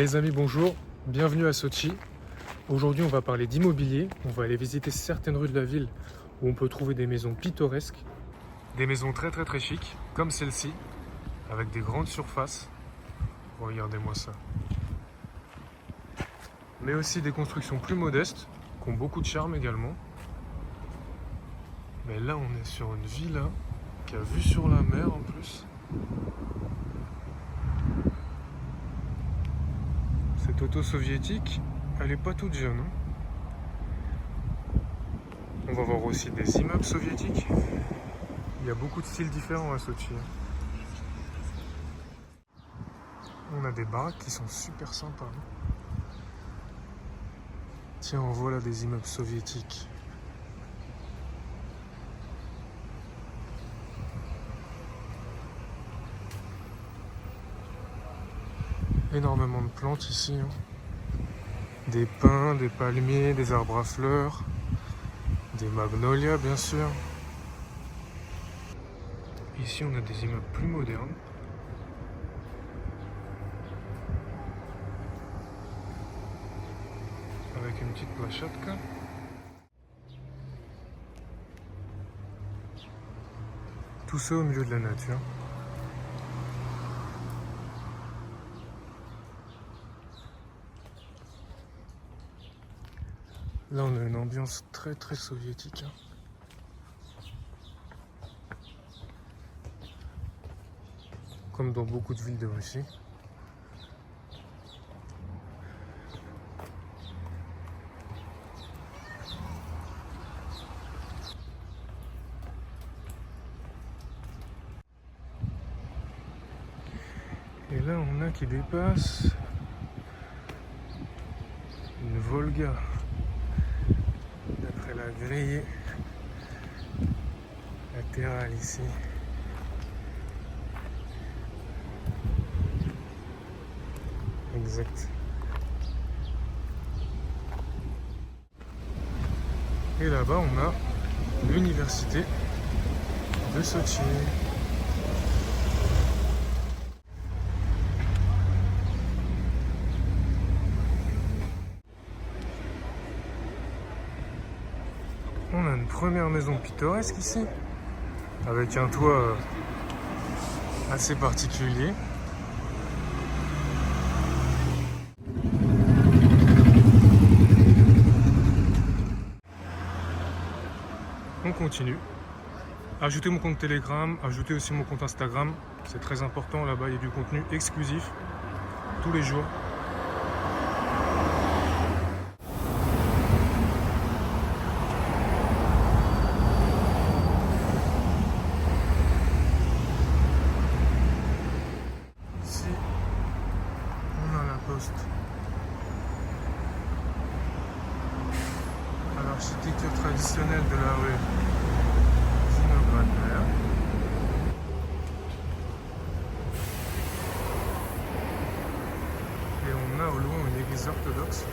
les amis, bonjour, bienvenue à Sotchi. Aujourd'hui on va parler d'immobilier, on va aller visiter certaines rues de la ville où on peut trouver des maisons pittoresques, des maisons très chics, comme celle-ci, avec des grandes surfaces. Regardez-moi ça. Mais aussi des constructions plus modestes, qui ont beaucoup de charme également. Mais là on est sur une villa qui a vue sur la mer en plus. Cette auto soviétique, elle est pas toute jeune. On va voir aussi des immeubles soviétiques. Il y a beaucoup de styles différents à Sotchi. On a des baraques qui sont super sympas. Tiens, en voilà des immeubles soviétiques. Énormément de plantes ici. Des pins, des palmiers, des arbres à fleurs, des magnolias bien sûr. Ici on a des immeubles plus modernes. Avec une petite plachatka. Tout ça au milieu de la nature. Là on a une ambiance très soviétique. Comme dans beaucoup de villes de Russie. Et là on a qui dépasse une Volga. D'après la grille latérale ici. Exact. Et là-bas on a l'université de Sotchi. On a une première maison pittoresque ici, avec un toit assez particulier. On continue. Ajoutez mon compte Telegram, ajoutez aussi mon compte Instagram. C'est très important, là-bas il y a du contenu exclusif tous les jours. Ici, on a la poste. À l'architecture traditionnelle de la rue Vinogradner. Et on a au loin une église orthodoxe.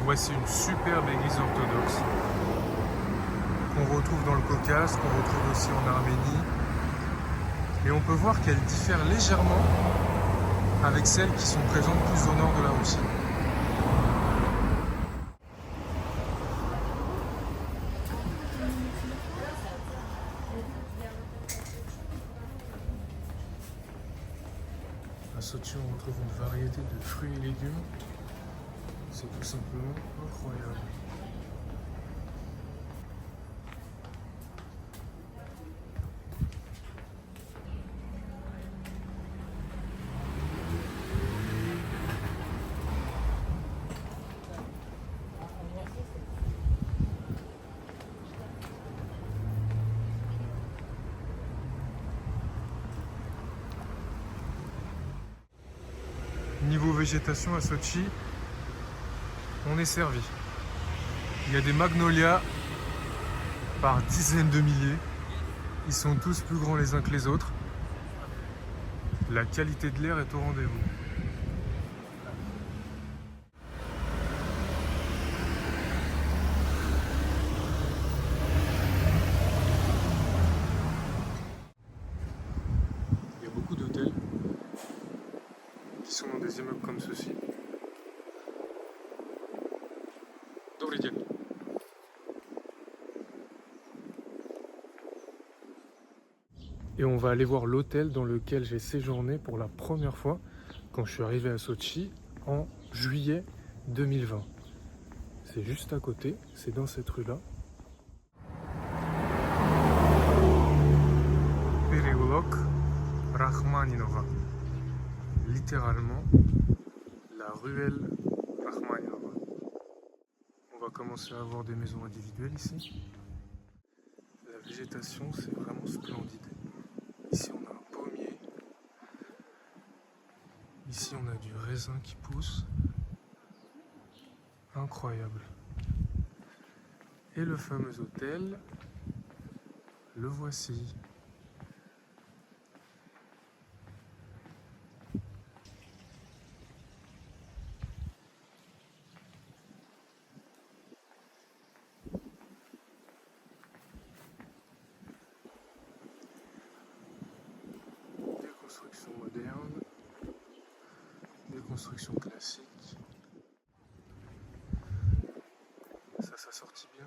Voici une superbe église orthodoxe qu'on retrouve dans le Caucase, qu'on retrouve aussi en Arménie. Et on peut voir qu'elle diffère légèrement avec celles qui sont présentes plus au nord de la Russie. À Sotchi, on retrouve une variété de fruits et légumes. C'est tout simplement incroyable. Niveau végétation à Sotchi, on est servi. Il y a des magnolias par dizaines de milliers. Ils sont tous plus grands les uns que les autres. La qualité de l'air est au rendez-vous. Il y a beaucoup d'hôtels. sont dans des immeubles comme ceci. Добрый день. Et on va aller voir l'hôtel dans lequel j'ai séjourné pour la première fois quand je suis arrivé à Sotchi en juillet 2020. C'est juste à côté, c'est dans cette rue-là. Переулок Рахманинова. Littéralement, la ruelle Rachmaninova. On va commencer à avoir des maisons individuelles ici. La végétation, c'est vraiment splendide. Ici, on a un pommier. Ici, on a du raisin qui pousse. Incroyable. Et le fameux hôtel, le voici. Des constructions modernes, des constructions classiques. Ça sortit bien.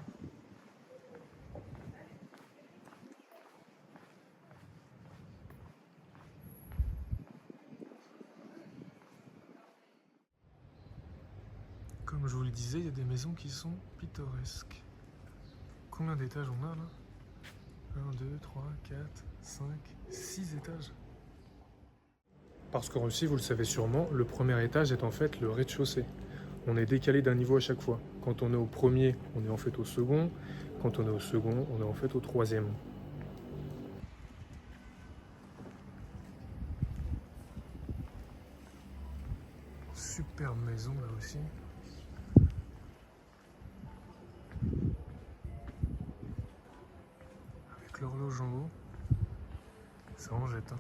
Comme je vous le disais, il y a des maisons qui sont pittoresques. Combien d'étages on a là? 1, 2, 3, 4, 5, 6 étages. Parce qu'en Russie, vous le savez sûrement, le premier étage est en fait le rez-de-chaussée. On est décalé d'un niveau à chaque fois. Quand on est au premier, on est en fait au second. Quand on est au second, on est en fait au troisième. Superbe maison là aussi. Avec l'horloge en haut, ça en jette. Hein.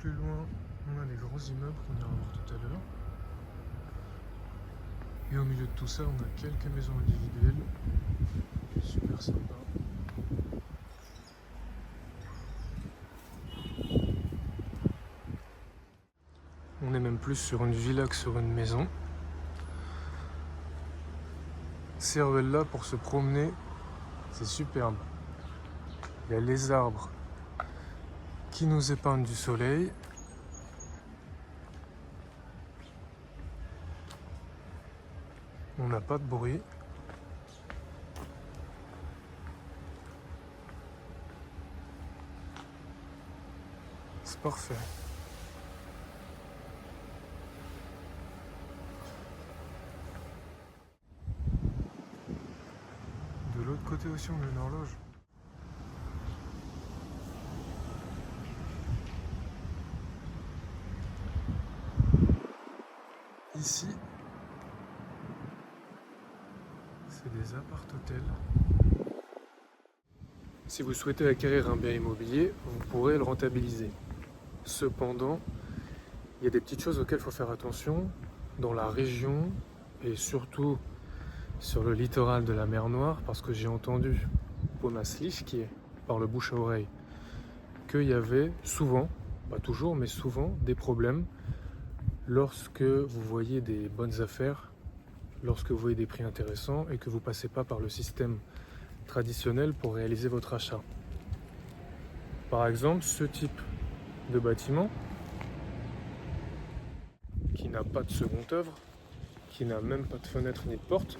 Plus loin, on a les grands immeubles qu'on ira voir tout à l'heure. Et au milieu de tout ça, on a quelques maisons individuelles. Super sympa. On est même plus sur une villa que sur une maison. Ces ruelles-là, pour se promener, c'est superbe. Il y a les arbres qui nous épargnent du soleil. On n'a pas de bruit. C'est parfait. De l'autre côté aussi, on a une horloge. Ici, c'est des appart-hôtels. Si vous souhaitez acquérir un bien immobilier, vous pourrez le rentabiliser. Cependant, il y a des petites choses auxquelles il faut faire attention dans la région et surtout sur le littoral de la mer Noire, parce que j'ai entendu qui est par le bouche à oreille qu'il y avait souvent, pas toujours, mais souvent des problèmes lorsque vous voyez des bonnes affaires, lorsque vous voyez des prix intéressants et que vous ne passez pas par le système traditionnel pour réaliser votre achat. Par exemple, ce type de bâtiment qui n'a pas de seconde œuvre, qui n'a même pas de fenêtre ni de porte,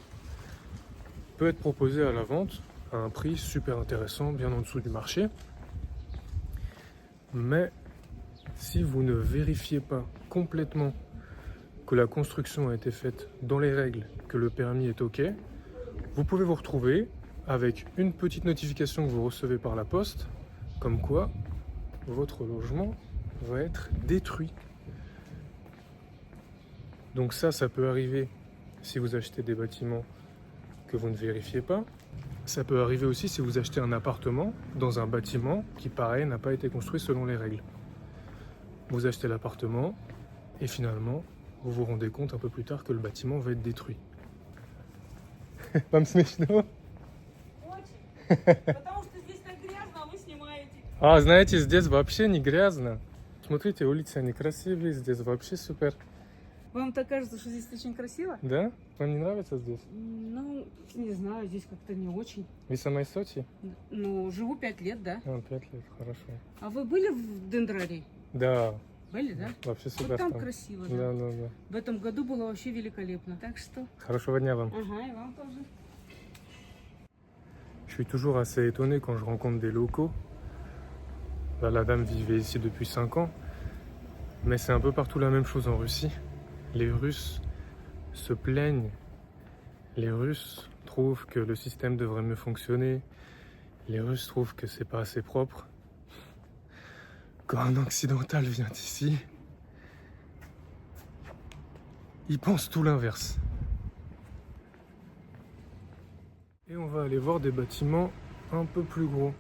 peut être proposé à la vente à un prix super intéressant, bien en dessous du marché. Mais si vous ne vérifiez pas complètement que la construction a été faite dans les règles, que le permis est OK, vous pouvez vous retrouver avec une petite notification que vous recevez par la poste, comme quoi votre logement va être détruit. Donc ça peut arriver si vous achetez des bâtiments que que vous ne vérifiez pas. Ça peut arriver aussi si vous achetez un appartement dans un bâtiment qui, pareil, n'a pas été construit selon les règles. Vous achetez l'appartement et finalement, vous vous rendez compte un peu plus tard que le bâtiment va être détruit. Вам смешно? Очень. Потому что здесь так грязно, а вы снимаете. А, знаете, здесь вообще не грязно. Смотрите, улицы они красивые, здесь вообще супер. Вам так кажется, что здесь очень красиво? Да? Вам не нравится здесь? Ну, не знаю, здесь как-то не очень. Вы сама из Сочи? Ну, живу 5 лет, да. 5 лет, хорошо. А вы были в Дендрарии? Да, Были, да? вообще Вот супер там там. красиво, Да, да. да, да. В этом году было вообще великолепно. Так что, Хорошего дня вам. ага, и вам тоже. Je suis toujours assez étonné quand je rencontre des locaux. Là, la dame vivait ici depuis 5 ans, mais c'est un peu partout la même chose en Russie. Les Russes se plaignent, les Russes trouvent que le système devrait mieux fonctionner, les Russes trouvent que c'est pas assez propre. Quand un occidental vient ici, il pense tout l'inverse. Et on va aller voir des bâtiments un peu plus gros.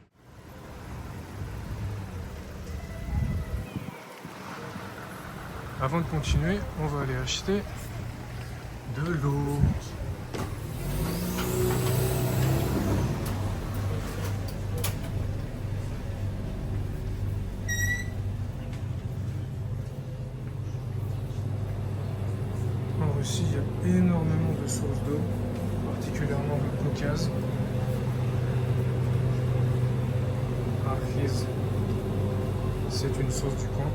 Avant de continuer, on va aller acheter de l'eau. En Russie, il y a énormément de sources d'eau, particulièrement le Caucase. Arkhis, c'est une source du coin.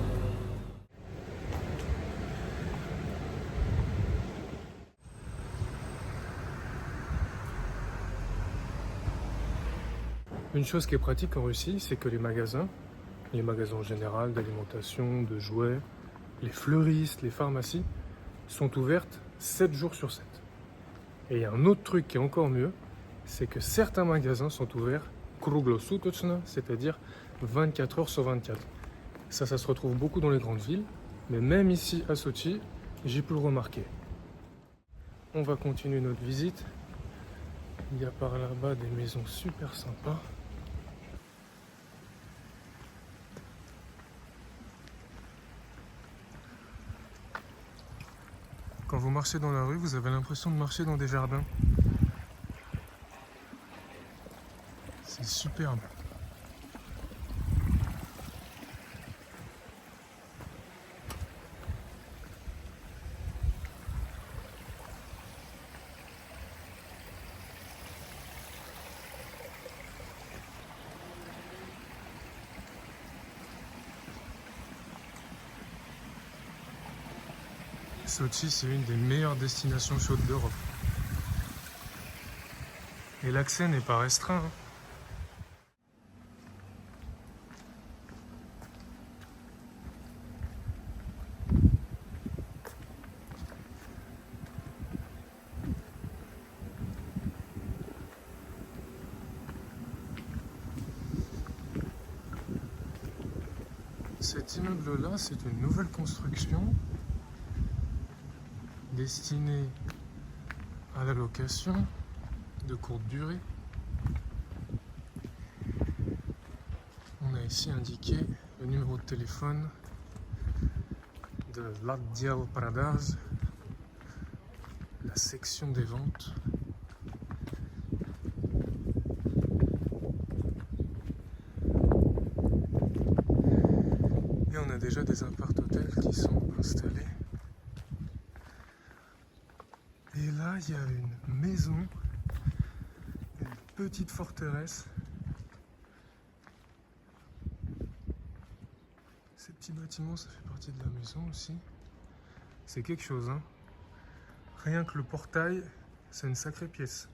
Une chose qui est pratique en Russie, c'est que les magasins en général d'alimentation, de jouets, les fleuristes, les pharmacies, sont ouvertes 7 jours sur 7. Et il y a un autre truc qui est encore mieux, c'est que certains magasins sont ouverts kruglosutочно, c'est-à-dire 24 heures sur 24. Ça se retrouve beaucoup dans les grandes villes, mais même ici à Sochi, j'ai pu le remarquer. On va continuer notre visite. Il y a par là-bas des maisons super sympas. Quand vous marchez dans la rue, vous avez l'impression de marcher dans des jardins. C'est superbe. Sochi, c'est une des meilleures destinations chaudes d'Europe. Et l'accès n'est pas restreint. Hein. Cet immeuble-là, c'est une nouvelle construction destinée à la location de courte durée. On a ici indiqué le numéro de téléphone de l'Atdel Pradaz, la section des ventes. Et on a déjà des appart-hôtels qui sont installés. Et là, il y a une maison, une petite forteresse. Ces petits bâtiments, ça fait partie de la maison aussi. C'est quelque chose, hein. Rien que le portail, c'est une sacrée pièce.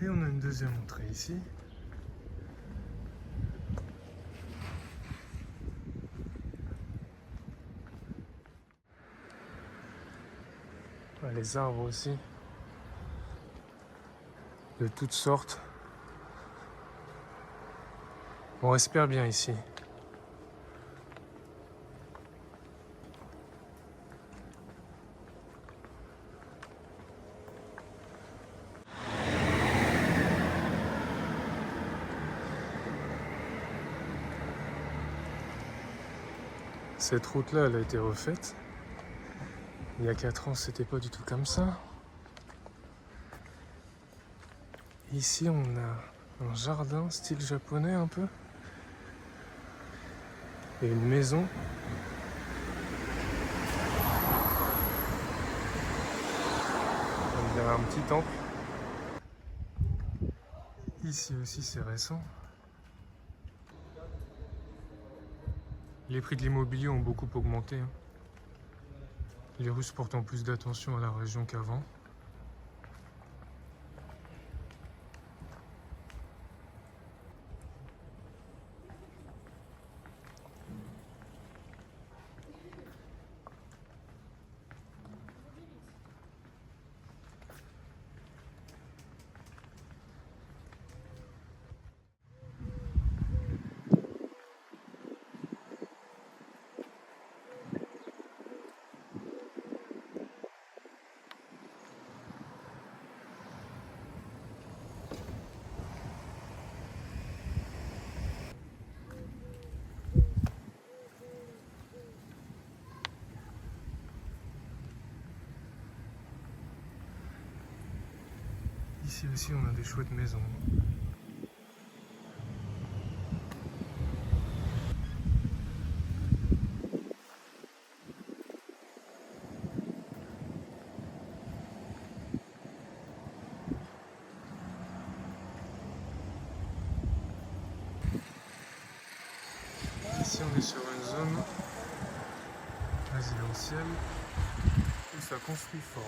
Et on a une deuxième entrée ici. Ah, les arbres aussi. de toutes sortes. On respire bien ici. Cette route-là, elle a été refaite. Il y a 4 ans, c'était pas du tout comme ça. Ici, on a un jardin style japonais un peu. Et une maison. On dirait un petit temple. Ici aussi, c'est récent. Les prix de l'immobilier ont beaucoup augmenté. Les Russes portant plus d'attention à la région qu'avant. Ici aussi, on a des chouettes maisons. Ici, on est sur une zone résidentielle où ça construit fort.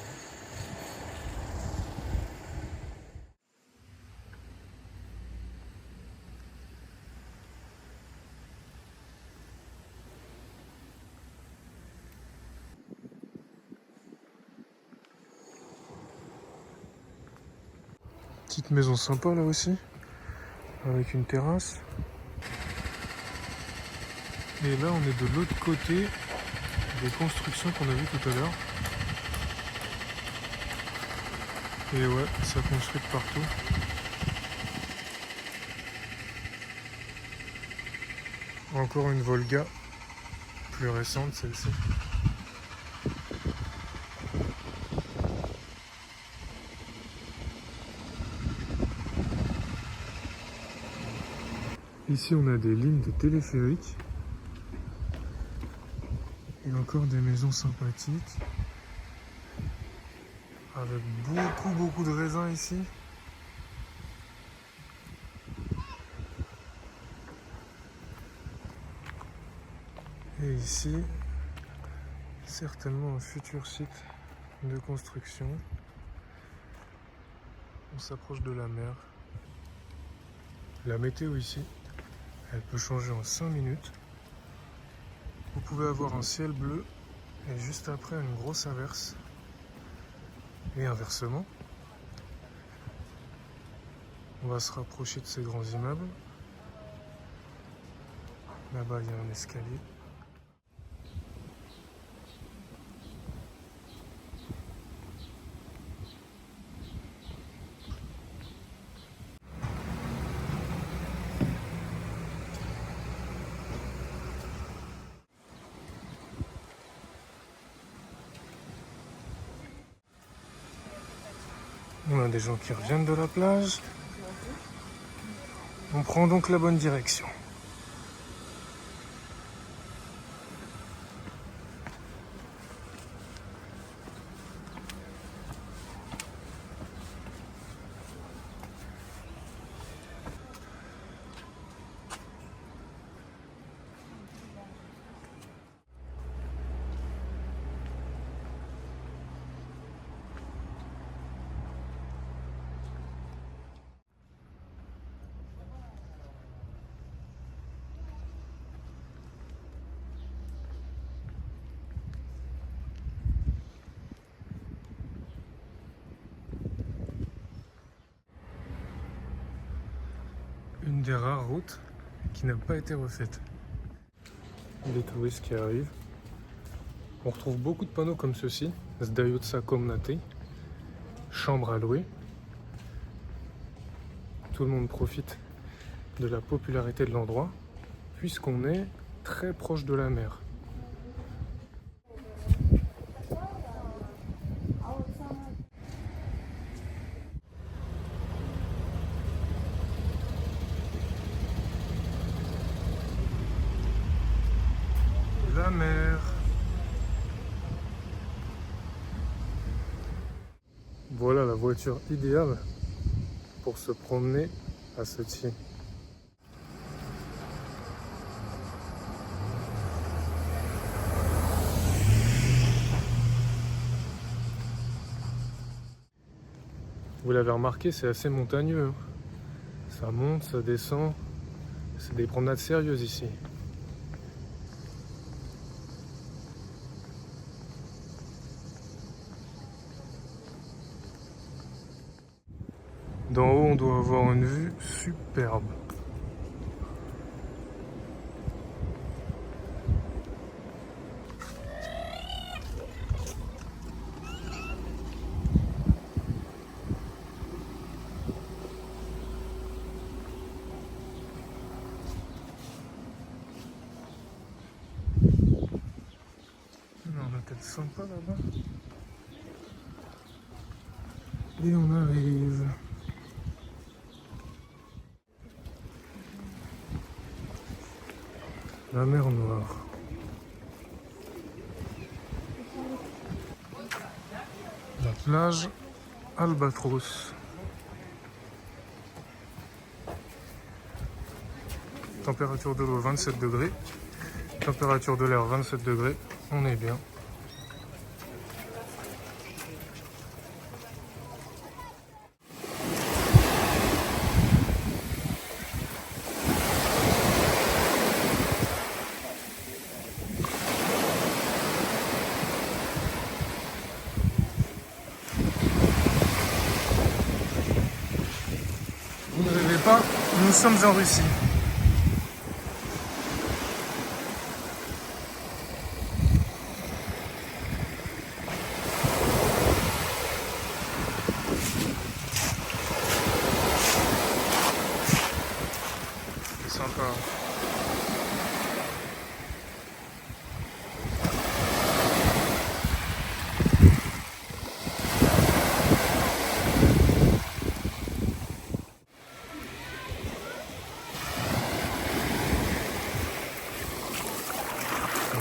Petite maison sympa là aussi, avec une terrasse. Et là, on est de l'autre côté des constructions qu'on a vues tout à l'heure. Et ouais, ça construit de partout. Encore une Volga, plus récente celle-ci. Ici, on a des lignes de téléphérique. Et encore des maisons sympathiques. Avec beaucoup de raisins ici. Et ici, certainement un futur site de construction. On s'approche de la mer. La météo ici, elle peut changer en 5 minutes. Vous pouvez avoir un ciel bleu et juste après une grosse averse. Et inversement, on va se rapprocher de ces grands immeubles. Là-bas, il y a un escalier. On a des gens qui reviennent de la plage. On prend donc la bonne direction. une des rares routes qui n'a pas été refaite. Les touristes qui arrivent. On retrouve beaucoup de panneaux comme ceci. Sdayotsa Komnate. Chambre à louer. Tout le monde profite de la popularité de l'endroit puisqu'on est très proche de la mer. La mer. Voilà la voiture idéale pour se promener à Sochi. Vous l'avez remarqué, c'est assez montagneux, hein. Ça monte, ça descend. C'est des promenades sérieuses ici. D'en haut, on doit avoir une vue superbe. On a peut-être sympa là-bas. Et on arrive. La mer Noire. La plage Albatros. Température de l'eau 27 degrés. Température de l'air 27 degrés. On est bien. Vous ne rêvez pas, nous sommes en Russie. C'est sympa.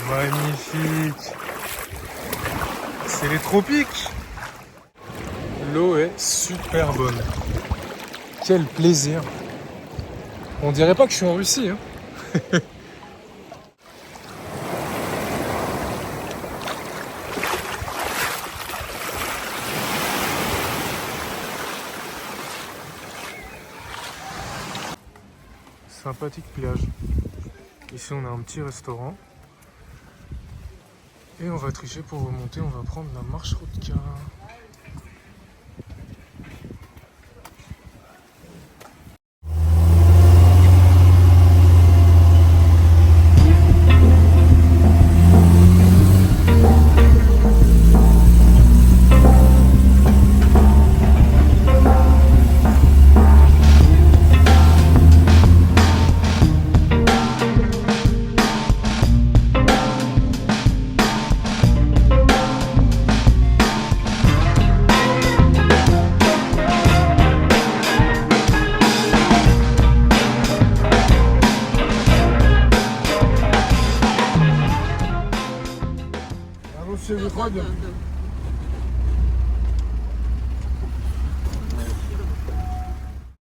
Magnifique. C'est les tropiques. L'eau est super bonne. Quel plaisir. On dirait pas que je suis en Russie, hein. Sympathique plage. Ici on a un petit restaurant. Et on va tricher pour remonter, on va prendre la marche Rodka. Wychodzi.